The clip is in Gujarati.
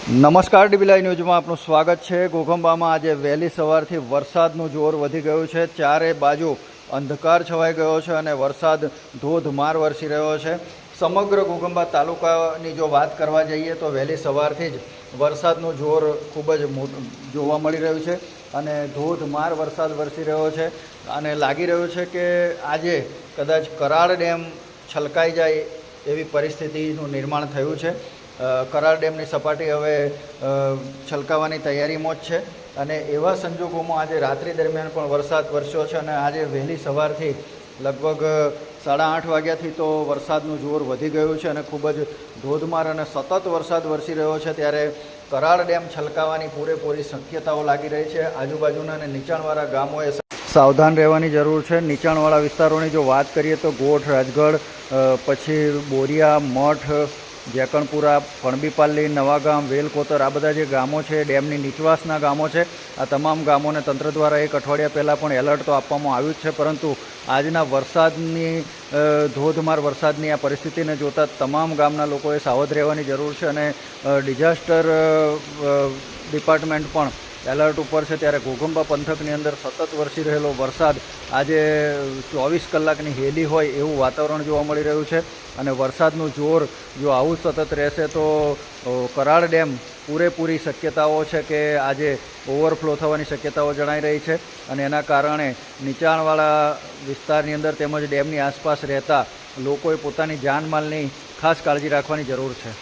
નમસ્કાર ડીબી ન્યૂઝમાં આપનું સ્વાગત છે। ઘોઘંબામાં આજે વહેલી સવારથી વરસાદનું જોર વધી ગયું છે। ચારે બાજુ અંધકાર છવાઈ ગયો છે અને વરસાદ ધોધમાર વરસી રહ્યો છે। સમગ્ર ઘોઘંબા તાલુકાની જો વાત કરવા જઈએ તો વહેલી સવારથી જ વરસાદનું જોર ખૂબ જ જોવા મળી રહ્યું છે અને ધોધમાર વરસાદ વરસી રહ્યો છે અને લાગી રહ્યું છે કે આજે કદાચ કરાળ ડેમ છલકાઈ જાય એવી પરિસ્થિતિનું નિર્માણ થયું છે। કરાળ ડેમની સપાટી હવે છલકાવાની તૈયારીમાં જ છે અને એવા સંજોગોમાં આજે રાત્રિ દરમિયાન પણ વરસાદ વરસ્યો છે અને આજે વહેલી સવારથી લગભગ 8:30 વાગ્યાથી તો વરસાદનું જોર વધી ગયું છે અને ખૂબ જ ધોધમાર અને સતત વરસાદ વરસી રહ્યો છે। ત્યારે કરાળ ડેમ છલકાવાની પૂરેપૂરી શક્યતાઓ લાગી રહી છે। આજુબાજુના અને નીચાણવાળા ગામોએ સાવધાન રહેવાની જરૂર છે। નીચાણવાળા વિસ્તારોની જો વાત કરીએ તો ગોઠ, રાજગઢ, પછી બોરિયા, મઠ, જેકણપુરા, ફણબીપાલ્લી, નવાગામ, વેલકોતર, આ બધા જે ગામો છે ડેમની નીચવાસના ગામો છે। આ તમામ ગામોને તંત્ર દ્વારા એક અઠવાડિયા પહેલાં પણ એલર્ટ તો આપવામાં આવ્યું જ છે, પરંતુ આજના વરસાદની ધોધમાર વરસાદની આ પરિસ્થિતિને જોતાં તમામ ગામના લોકોએ સાવધ રહેવાની જરૂર છે અને ડિઝાસ્ટર ડિપાર્ટમેન્ટ પણ એલર્ટ ઉપર છે। ત્યારે ઘોઘંબા પંથકની અંદર સતત વરસી રહેલો વરસાદ આજે 24 કલાકની હેલી હોય એવું વાતાવરણ જોવા મળી રહ્યું છે અને વરસાદનું જોર જો આવું સતત રહેશે તો કરાળ ડેમ પૂરેપૂરી શક્યતાઓ છે કે આજે ઓવરફ્લો થવાની શક્યતાઓ જણાઈ રહી છે અને એના કારણે નીચાણવાળા વિસ્તારની અંદર તેમજ ડેમની આસપાસ રહેતા લોકોએ પોતાની જાનમાલની ખાસ કાળજી રાખવાની જરૂર છે।